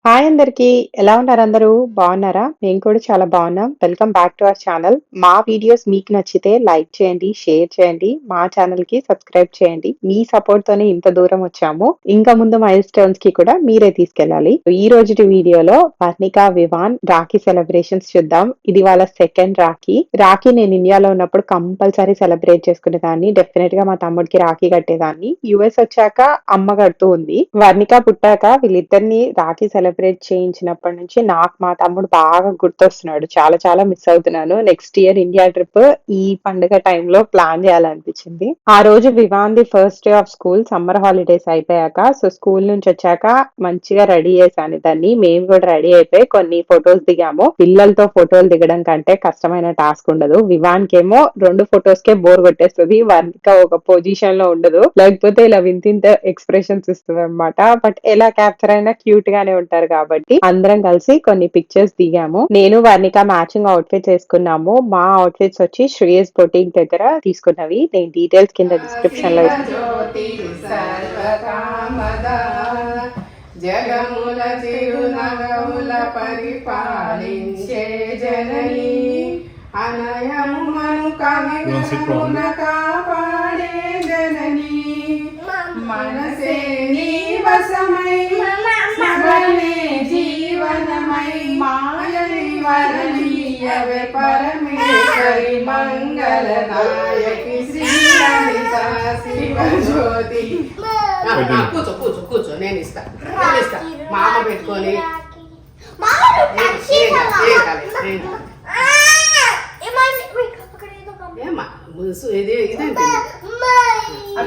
Hi అందరికి. ఎలా ఉన్నారు అందరూ? బాగున్నారా? మేము కూడా చాలా బాగున్నాం. Welcome back to our channel. మా వీడియోస్ మీకు నచ్చితే లైక్ చేయండి, షేర్ చేయండి. మా ఛానల్‌కి సబ్స్క్రైబ్ చేయండి. మీ సపోర్ట్‌తోనే ఇంత దూరం వచ్చాము. ఇంకా ముందు మైల్‌స్టోన్స్‌కి కూడా మీరే తీసుకెళ్ళాలి. ఈ రోజుటి వీడియోలో వర్ణిక, వివాన్ రాఖీ సెలబ్రేషన్స్ చూద్దాం. ఇది వాళ్ళ సెకండ్ రాఖీ. రాఖీ నేను ఇండియాలో ఉన్నప్పుడు కంపల్సరీ సెలబ్రేట్ చేసుకునేదాన్ని. డెఫినెట్‌గా మా తమ్ముడికి రాఖీ కట్టేదాన్ని. యూఎస్ వచ్చాక అమ్మ కడుతూ ఉంది. వర్ణిక పుట్టాక వీళ్ళిద్దరిని రాఖీ సెలబ్రేట్ చేయించినప్పటి నుంచి నాకు మా తమ్ముడు బాగా గుర్తొస్తున్నాడు. చాలా చాలా మిస్ అవుతున్నాను. నెక్స్ట్ ఇయర్ ఇండియా ట్రిప్ ఈ పండుగ టైంలో ప్లాన్ చేయాలనిపించింది. ఆ రోజు వివాన్‌ది first day of school, summer holidays అయిపోయాక స్కూల్ నుంచి వచ్చాక మంచిగా రెడీ చేశాను దాన్ని. మేము కూడా రెడీ అయిపోయి కొన్ని ఫొటోస్ దిగాము. పిల్లలతో ఫోటోలు దిగడం కంటే కష్టమైన టాస్క్ ఉండదు. వివాన్‌కేమో 2 ఫొటోస్‌కే బోర్ కొట్టేస్తది. వర్ణిక ఒక పొజిషన్ లో ఉండదు. లేకపోతే ఇలా వింత ఎక్స్‌ప్రెషన్స్ ఇస్తదన్నమాట. బట్ ఎలా క్యాప్చర్ అయినా క్యూట్ గానే ఉంటారు కాబట్టి అందరం కలిసి కొన్ని పిక్చర్స్ దిగాము. నేను వర్ణిక మ్యాచింగ్ అవుట్‌ఫిట్స్ వేసుకున్నాము. మా అవుట్‌ఫిట్స్ వచ్చి శ్రేయస్ బొటిక్ దగ్గర తీసుకున్నవి. నేను డీటెయిల్స్ కింద డిస్క్రిప్షన్ లో జగముల చిరునగముల పరిపాలించే జనని అనయమును కవిగుణ కాపాడే జనని మనసే నీ వశమై స్మరణే జీవనమై మాయని వరణీయవే పరమేశ్వరి మంగళ నాయకి శ్రీ లలిత శివ జ్యోతి. కూర్చో కూర్చో కూర్చో, నేను ఇస్తా మా అమ్మ పెట్టుకొని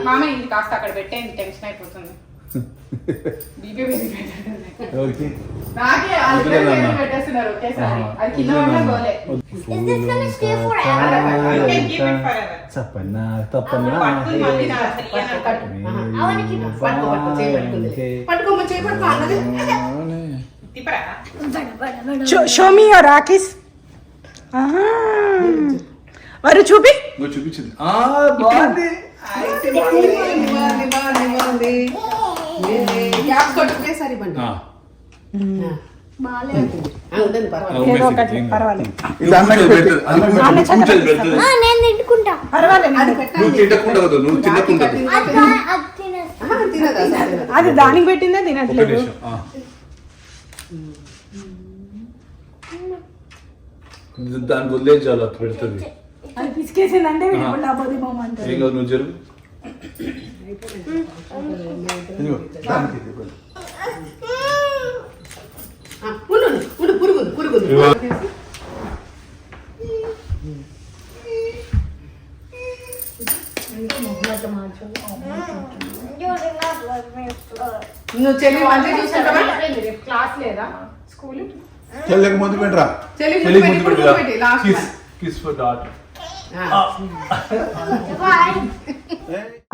మామ ఇది కాస్త అక్కడ పెట్టేది, టెన్షన్ అయిపోతుంది. నాకే పెట్టేస్తున్నారు ఒకేసారి. అది కింద ఉన్న గోలే. Show me your rakhis. వారు చూపించింది. అది దానికి పెట్టిందా తినట్లేదు. దానికి వదిలేచాలి, అది పెడుతుంది. అది పిసికేసిందంటే నువ్వు జరుగు. నువ్వు చెల్లి మంచిగా చూసుకుంటావా? క్లాస్ లేదా స్కూల్? చెల్లెకి ముందు పెట్టరా, చెల్లికి ముందు పెట్టరా. Kiss for daughter.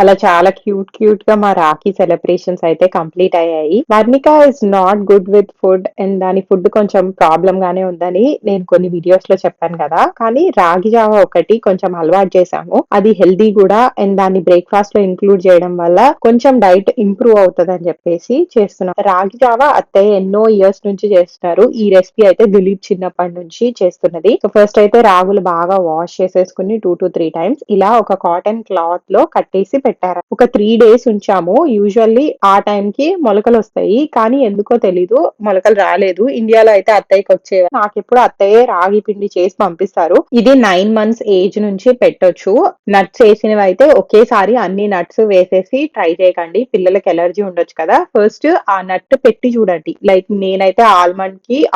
అలా చాలా క్యూట్ గా మా రాఖీ సెలబ్రేషన్స్ అయితే కంప్లీట్ అయ్యాయి. Varnika is not good with food and దాని ఫుడ్ కొంచెం ప్రాబ్లం గానే ఉందని నేను కొన్ని వీడియోస్ లో చెప్పాను కదా. కానీ రాగి జావా ఒకటి కొంచెం అలవాటు చేశాము. అది హెల్దీ కూడా అండ్ దాన్ని బ్రేక్ఫాస్ట్ లో ఇంక్లూడ్ చేయడం వల్ల కొంచెం డైట్ ఇంప్రూవ్ అవుతుంది అని చెప్పేసి చేస్తున్నాం. రాగి జావా అత్తయ్య ఎన్నో ఇయర్స్ నుంచి చేస్తున్నారు. ఈ రెసిపీ అయితే దిలీప్ చిన్నప్పటి నుంచి చేస్తున్నది. సో ఫస్ట్ అయితే రాగులు బాగా వాష్ చేసేసుకుని 2 to 3 times ఇలా ఒక కాటన్ క్లాత్ లో కట్టేసి పెట్టారు. ఒక 3 days ఉంచాము. యూజువల్లీ ఆ టైం కి మొలకలు వస్తాయి, కానీ ఎందుకో తెలీదు మొలకలు రాలేదు. ఇండియాలో అయితే అత్తయ్యకి వచ్చేవి. నాకు ఎప్పుడు అత్తయ్య రాగి పిండి చేసి పంపిస్తారు. ఇది 9 months ఏజ్ నుంచి పెట్టొచ్చు. నట్స్ వేసినవి అయితే ఒకేసారి అన్ని నట్స్ వేసేసి ట్రై చేయకండి, పిల్లలకి ఎలర్జీ ఉండొచ్చు కదా. ఫస్ట్ ఆ నట్ పెట్టి చూడండి. లైక్ నేనైతే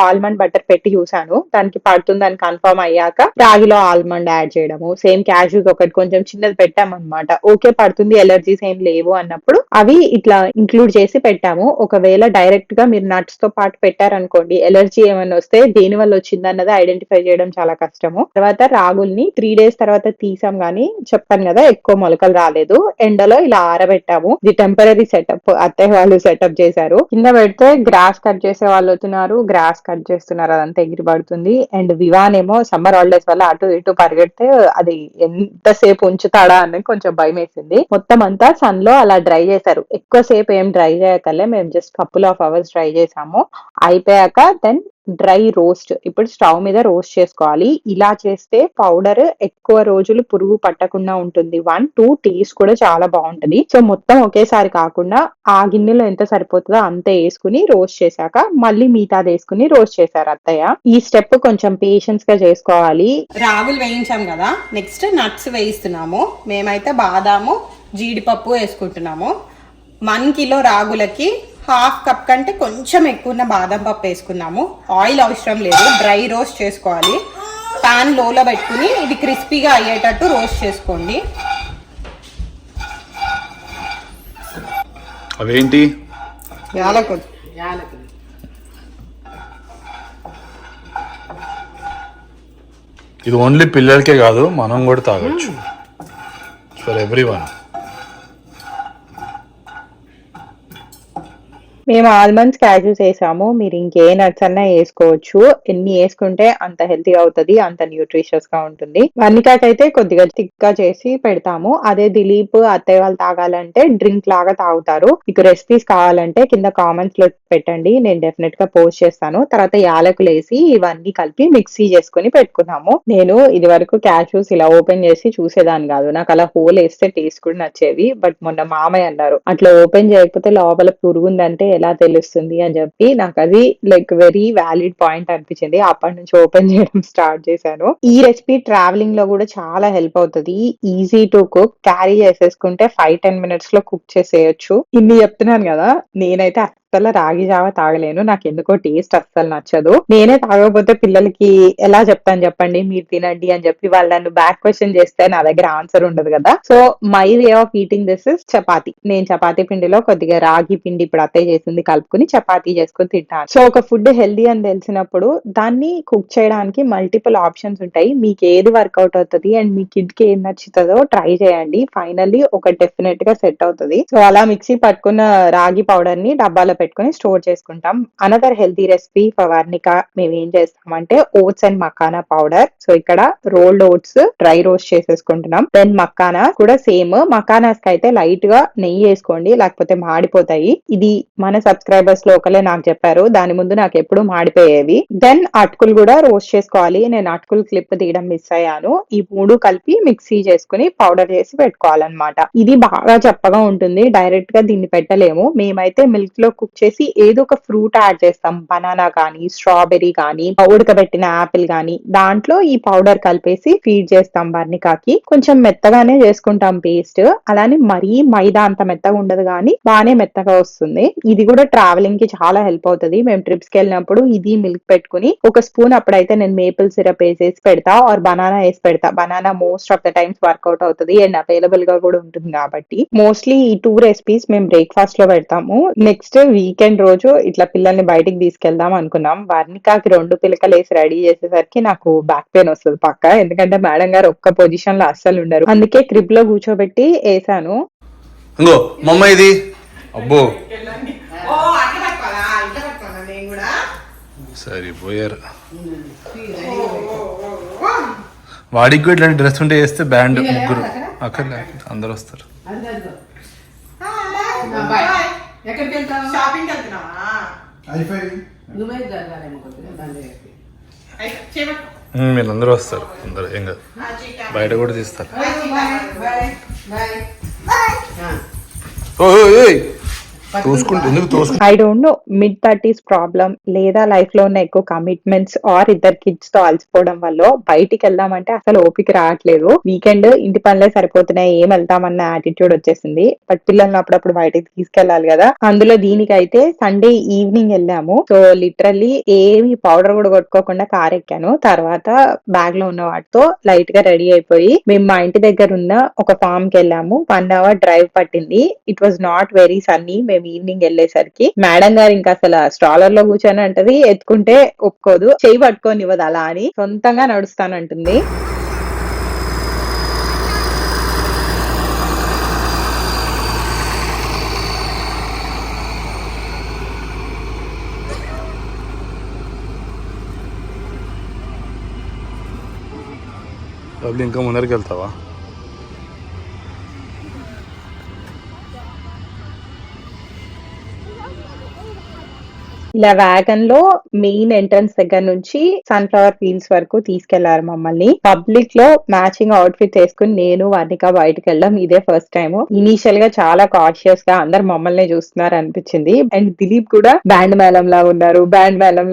ఆల్మండ్ బటర్ పెట్టి చూసాను. దానికి పడుతుందని కన్ఫర్మ్ అయ్యాక రాగిలో ఆల్మండ్ యాడ్ చేయడము. సేమ్ క్యాష్యూస్ ఒకటి కొంచెం చిన్నది పెట్టామన్నమాట. ఓకే పడుతుంది, ఎలర్జీస్ ఏం లేవు అన్నప్పుడు అవి ఇట్లా ఇంక్లూడ్ చేసి పెట్టాము. ఒకవేళ డైరెక్ట్ గా మీరు నట్స్ తో పాటు పెట్టారనుకోండి, ఎలర్జీ ఏమైనా వస్తే దేని వల్ల వచ్చింది అన్నది ఐడెంటిఫై చేయడం చాలా కష్టము. తర్వాత రాగుల్ని 3 days తర్వాత తీసాం, గానీ చెప్పాను కదా ఎక్కువ మొలకలు రాలేదు. ఎండలో ఇలా ఆరబెట్టాము. ఇది టెంపరరీ సెటప్ అత్తయ్య వాళ్ళు సెటప్ చేశారు. కింద పెడితే గ్రాస్ కట్ చేసే వాళ్ళు అవుతున్నారు, గ్రాస్ కట్ చేస్తున్నారు, అదంతా ఎగిరి పడుతుంది. అండ్ వివాన్ ఏమో సమ్మర్ హాలిడేస్ వల్ల అటు ఇటు పరిగెడితే అది ఎంతసేపు ఉంచుతాడా అని కొంచెం భయం వేసింది. మొత్తం అంతా సన్ లో అలా డ్రై చేశారు. ఎక్కువసేపు ఏం డ్రై చేయకలే, మేము just couple of hours dry చేసాము. అయిపోయాక దెన్ డ్రై రోస్ట్. ఇప్పుడు స్టవ్ మీద రోస్ట్ చేసుకోవాలి. ఇలా చేస్తే పౌడర్ ఎక్కువ రోజులు పురుగు పట్టకుండా ఉంటుంది. 1, 2 టేస్ట్ కూడా చాలా బాగుంటది. సో మొత్తం ఒకేసారి కాకుండా ఆ గిన్నెలో ఎంత సరిపోతుందో అంత వేసుకుని రోస్ట్ చేశాక మళ్ళీ మిగతాది వేసుకుని రోస్ట్ చేశారు అత్తయ్య. ఈ స్టెప్ కొంచెం పేషెన్స్ గా చేసుకోవాలి. రాగులు వేయించాం కదా, నెక్స్ట్ నట్స్ వేయిస్తున్నాము. మేమైతే బాదాము జీడిపప్పు వేసుకుంటున్నాము. 1 కిలో రాగులకి 1/2 కప్ కంటే కొంచెం ఎక్కువ బాదం పప్పు వేసుకున్నాము. ఆయిల్ అవసరం లేదు, డ్రై రోస్ట్ చేసుకోవాలి. పాన్ లోలో పెట్టుకుని ఇది క్రిస్పీగా అయ్యేటట్టు రోస్ట్ చేసుకోండి. అవేంటి? యాలకులు. ఇది ఓన్లీ పిల్లలకే కాదు, మనం కూడా తాగొచ్చు. For everyone. మేము ఆల్మండ్స్, క్యాష్యూస్ వేసాము. మీరు ఇంకే నట్స్ అన్నా వేసుకోవచ్చు. ఎన్ని వేసుకుంటే అంత హెల్తీగా అవుతుంది, అంత న్యూట్రిషియస్ గా ఉంటుంది. వర్ణికాకైతే కొద్దిగా థిక్ గా చేసి పెడతాము. అదే దిలీప్, అత్తయ్య వాళ్ళు తాగాలంటే డ్రింక్ లాగా తాగుతారు. మీకు రెసిపీస్ కావాలంటే కింద కామెంట్స్ లో పెట్టండి, నేను డెఫినెట్ గా పోస్ట్ చేస్తాను. తర్వాత యాలకులు వేసి ఇవన్నీ కలిపి మిక్సీ చేసుకుని పెట్టుకున్నాము. నేను ఇది వరకు క్యాష్యూస్ ఇలా ఓపెన్ చేసి చూసేదాన్ని కాదు, నాకు అలా హోల్ వేస్తే టేస్ట్ కూడా నచ్చేవి. బట్ మొన్న మామయ్య అన్నారు అట్లా ఓపెన్ చేయకపోతే లోపల పురుగుందంటే ఎలా తెలుస్తుంది అని చెప్పి, నాకు అది లైక్ వెరీ వ్యాలిడ్ పాయింట్ అనిపించింది. అప్పటి నుంచి ఓపెన్ చేయడం స్టార్ట్ చేశాను. ఈ రెసిపీ ట్రావెలింగ్ లో కూడా చాలా హెల్ప్ అవుతుంది. ఈజీ టు కుక్, క్యారీ చేసేసుకుంటే 5-10 మినిట్స్ లో కుక్ చేసేయచ్చు. ఇన్ని చెప్తున్నాను కదా, నేనైతే అస్సలు రాగి జావ తాగలేను. నాకు ఎందుకో టేస్ట్ అస్సలు నచ్చదు. నేనే తాగకపోతే పిల్లలకి ఎలా చెప్తాను చెప్పండి, మీరు తినండి అని చెప్పి. వాళ్ళు నన్ను బ్యాక్ క్వశ్చన్ చేస్తే నా దగ్గర ఆన్సర్ ఉండదు కదా. So my way of eating this is chapati. నేను చపాతీ పిండిలో కొద్దిగా రాగి పిండి ఇప్పుడు అత్తయ్య చేసింది కలుపుకుని చపాతీ చేసుకుని తింటాను. సో ఒక ఫుడ్ హెల్దీ అని తెలిసినప్పుడు దాన్ని కుక్ చేయడానికి మల్టిపుల్ ఆప్షన్స్ ఉంటాయి. మీకు ఏది వర్కౌట్ అవుతుంది అండ్ మీ కిడ్ కి ఏం నచ్చుతుందో ట్రై చేయండి. ఫైనల్లీ ఒక డెఫినెట్ గా సెట్ అవుతుంది. సో అలా మిక్సీ పట్టుకున్న రాగి పౌడర్ ని డబ్బాలో పెట్టుకుని స్టోర్ చేసుకుంటాం. Another healthy recipe for Varnika మేము ఏం చేస్తామంటే oats and makhana powder. So ఇక్కడ రోల్డ్ ఓట్స్ డ్రై రోస్ట్ చేసేసుకుంటున్నాం. దెన్ మకానా కూడా సేమ్. మకానాస్ కి అయితే లైట్ గా నెయ్యి వేసుకోండి, లేకపోతే మాడిపోతాయి. ఇది మన సబ్స్క్రైబర్స్ లో ఒకలే నాకు చెప్పారు, దాని ముందు నాకు ఎప్పుడు మాడిపోయేవి. దెన్ అటుకులు కూడా రోస్ట్ చేసుకోవాలి. నేను అటుకులు క్లిప్ తీయడం మిస్ అయ్యాను. ఈ 3 కలిపి మిక్సీ చేసుకుని పౌడర్ చేసి పెట్టుకోవాలన్నమాట. ఇది బాగా చప్పగా ఉంటుంది, డైరెక్ట్ గా దీన్ని పెట్టలేము. మేమైతే మిల్క్ లో కుక్ చేసి ఏదో ఒక ఫ్రూట్ యాడ్ చేస్తాం. బనానా కానీ, స్ట్రాబెర్రీ కానీ, ఉడకబెట్టిన యాపిల్ కానీ, దాంట్లో ఈ పౌడర్ కలిపేసి ఫీడ్ చేస్తాం వర్ణికాకి. కొంచెం మెత్తగానే చేసుకుంటాం పేస్ట్. అలానే మరీ మైదా అంత మెత్తగా ఉండదు కానీ బానే మెత్తగా వస్తుంది. ఇది కూడా ట్రావెలింగ్ కి చాలా హెల్ప్ అవుతుంది. మేము ట్రిప్స్ కి వెళ్ళినప్పుడు ఇది మిల్క్ పెట్టుకుని ఒక స్పూన్ అప్పుడైతే నేను మేపుల్ సిరప్ వేసేసి పెడతా, ఆర్ బనానా వేసి పెడతా. Banana most of the times workout అవుతుంది అండ్ అవైలబుల్ గా కూడా ఉంటుంది కాబట్టి. మోస్ట్లీ ఈ 2 రెసిపీస్ మేము బ్రేక్ఫాస్ట్ లో పెడతాము. నెక్స్ట్ వీకెండ్ రోజు ఇట్లా పిల్లల్ని బయటికి తీసుకెళ్దాం అనుకున్నాం. వర్ణికాకి 2 పిలకలు వేసి రెడీ చేసేసరికి నాకు బ్యాక్ పెయిన్ వస్తుంది పక్క. ఎందుకంటే మేడం గారు ఒక్క పొజిషన్ లో అస్సలు ఉండరు. అందుకే క్రిబ్ లో కూర్చోబెట్టి వేసాను. ఇంకో మమ్మ ఇది అబ్బో సరిపోయారు. వాడికి కూడా ఇట్లాంటి డ్రెస్ ఉంటే వేస్తే బ్యాండ్ ముగ్గురు అక్కడ అందరు వస్తారు. ఎక్కడికి వెళ్తావు? షాపింగ్ వెళ్తున్నావా? దుబాయ్ జరగాలేమో కొద్దిగా దాని వీళ్ళందరూ వస్తారు, అందరు ఏం కాదు, బయట కూడా తీస్తారు. I don't know, mid 30s problem లేదా లైఫ్ లో ఉన్న ఎక్కువ కమిట్మెంట్స్ ఆర్ ఇద్దరు కిడ్స్ తో అలసిపోవడం వల్ల బయటికి వెళ్దామంటే అసలు ఓపిక రావట్లేదు. వీకెండ్ ఇంటి పనులే సరిపోతున్నాయి, ఏం వెళ్తామన్న యాటిట్యూడ్ వచ్చేసింది. బట్ పిల్లల్ని అప్పుడప్పుడు బయటికి తీసుకెళ్లాలి కదా. అందులో దీనికైతే సండే ఈవినింగ్ వెళ్ళాము. సో లిటరల్లీ ఏమి పౌడర్ కూడా కొట్టుకోకుండా కార్ ఎక్కాను. తర్వాత బ్యాగ్ లో ఉన్న వాటితో లైట్ గా రెడీ అయిపోయి మేము మా ఇంటి దగ్గర ఉన్న ఒక ఫామ్ కి వెళ్ళాము. 1 hour డ్రైవ్ పట్టింది. It was not very Sunny. మేము ఈవినింగ్ వెళ్ళేసరికి మేడం గారు ఇంకా అసలు స్ట్రాలర్ లో కూర్చొని అంటది, ఎత్తుకుంటే ఒప్పుకోదు, చెయ్యి పట్టుకొని ఇవ్వదు, అలా అని సొంతంగా నడుస్తానంటుంది. ఇంకా ముందరికి వెళ్తావా? ఇలా వ్యాగన్ లో మెయిన్ ఎంట్రన్స్ దగ్గర నుంచి సన్ఫ్లవర్ ఫీల్డ్స్ వరకు తీసుకెళ్లారు మమ్మల్ని. పబ్లిక్ లో మ్యాచింగ్ అవుట్ఫిట్ వేసుకుని నేను వర్ణిక బయటకు వెళ్ళడం ఇదే ఫస్ట్ టైం. ఇనీషియల్ గా చాలా కాషియస్ గా అందరు మమ్మల్ని చూస్తున్నారు అనిపించింది. అండ్ దిలీప్ కూడా బ్యాండ్ మేళం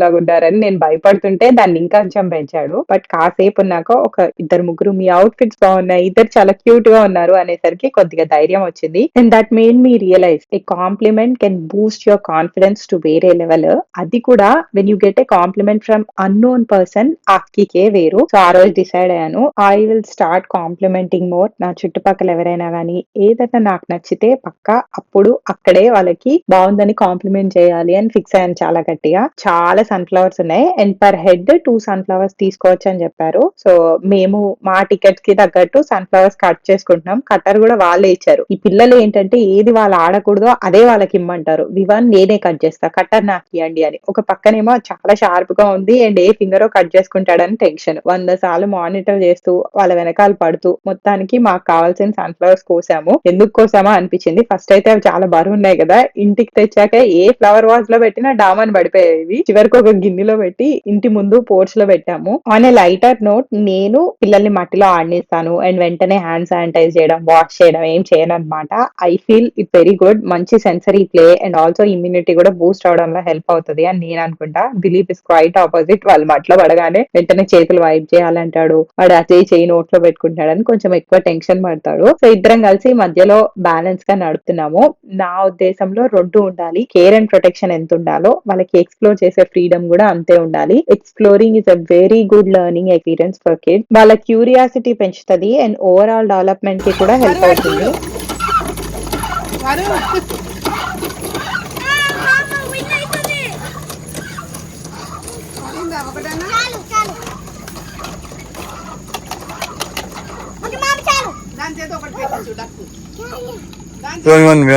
లాగా ఉన్నారని నేను భయపడుతుంటే దాన్ని ఇంకా కొంచెం పెంచాడు. బట్ కాసేపు ఉన్నాక ఒక ఇద్దరు ముగ్గురు మీ అవుట్ఫిట్స్ బాగున్నాయి, ఇద్దరు చాలా క్యూట్ గా ఉన్నారు అనేసరికి కొద్దిగా ధైర్యం వచ్చింది. And that made me realize a compliment can boost your confidence to వేరే లెవెల్. అది కూడా when you get a compliment from unknown person ఆ కికే వేరు. సో ఆ రోజు డిసైడ్ అయ్యాను I will start complimenting more. నా చుట్టుపక్కల ఎవరైనా గానీ ఏదైనా నాకు నచ్చితే పక్కా అప్పుడు అక్కడే వాళ్ళకి బాగుందని కాంప్లిమెంట్ చేయాలి అని ఫిక్స్ అయ్యాను చాలా గట్టిగా. చాలా సన్ఫ్లవర్స్ ఉన్నాయి అండ్ పర్ హెడ్ 2 సన్ఫ్లవర్స్ తీసుకోవచ్చు అని చెప్పారు. సో మేము మా టికెట్స్ కి తగ్గట్టు సన్ఫ్లవర్స్ కట్ చేసుకుంటున్నాం. కట్టర్ కూడా వాళ్ళే ఇచ్చారు. ఈ పిల్లలు ఏంటంటే ఏది వాళ్ళు ఆడకూడదో అదే వాళ్ళకి ఇమ్మంటారు. వివన్ నేనే కట్ చేస్తా, కట్టర్ నాకు ఇవ్వండి అని. ఒక పక్కనేమో చాలా షార్ప్ గా ఉంది అండ్ ఏ ఫింగరో కట్ చేసుకుంటాడని టెన్షన్. 100 సార్లు మానిటర్ చేస్తూ వాళ్ళ వెనకాల పడుతూ మొత్తానికి మాకు కావాల్సిన సన్ఫ్లవర్స్ కోసాము. ఎందుకు కోసామా అనిపించింది. ఫస్ట్ అయితే అవి చాలా బరువు ఉన్నాయి కదా, ఇంటికి తెచ్చాక ఏ ఫ్లవర్ వాజ్ లో పెట్టినా డామని పడిపోయేవి. చివరికి ఒక గిన్నెలో పెట్టి ఇంటి ముందు పోర్చ్ లో పెట్టాము. ఆన్ ఏ లైటర్ నోట్, నేను పిల్లల్ని మట్టిలో ఆడినిస్తాను అండ్ వెంటనే హ్యాండ్ శానిటైజ్ చేయడం, వాష్ చేయడం ఏం చేయను అనమాట. I feel it very good. మంచి sensory play and also immunity కూడా బూస్ట్ అవడంలో హెల్ప్ అవుతుంది అని నేను అనుకుంటా. Dilip is quite opposite. వాళ్ళు మట్లో పడగానే వెంటనే చేతులు వైప్ చేయాలంటాడు, వాడు అదే చేయి నోట్లో పెట్టుకుంటాడని కొంచెం ఎక్కువ టెన్షన్ పడతాడు. సో ఇద్దరం కలిసి మధ్యలో బ్యాలెన్స్ గా నడుపుతున్నాము. నా ఉద్దేశంలో రెండు ఉండాలి. కేర్ అండ్ ప్రొటెక్షన్ ఎంత ఉండాలో వాళ్ళకి ఎక్స్ప్లోర్ చేసే ఫ్రీడమ్ కూడా అంతే ఉండాలి. Exploring is a very good learning experience for kids. వాళ్ళ క్యూరియాసిటీ పెంచుతుంది అండ్ ఓవరాల్ డెవలప్మెంట్ కి కూడా హెల్ప్ అవుతుంది.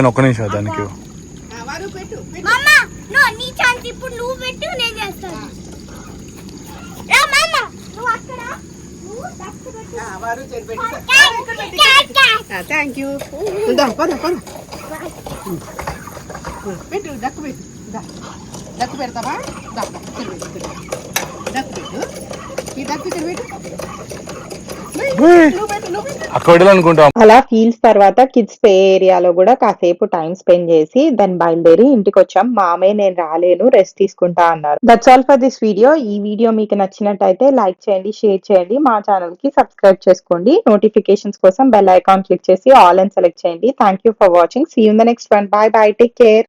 ఒక్క నిమిషం దానికి థ్యాంక్ యూ. పెట్టు డక్కు పెట్టు, డక్కు పెడతావా? డక్కు పెట్టు, ఈ డక్కు ఇక్కడ పెట్టు. అలా ఫీల్స్ తర్వాత కిడ్స్ ప్లే ఏరియాలో కూడా కాసేపు టైం స్పెండ్ చేసి దాన్ని బయలుదేరి ఇంటికి వచ్చాం. మామయ్య నేను రాలేను, రెస్ట్ తీసుకుంటా అన్నారు. That's all for this video. ఈ వీడియో మీకు నచ్చినట్టయితే లైక్ చేయండి, షేర్ చేయండి, మా ఛానల్ కి సబ్స్క్రైబ్ చేసుకోండి. నోటిఫికేషన్స్ కోసం బెల్ ఐకాన్ క్లిక్ చేసి ఆల్ అని సెలెక్ట్ చేయండి. Thank you for watching. See you in the next one. Bye bye, take care.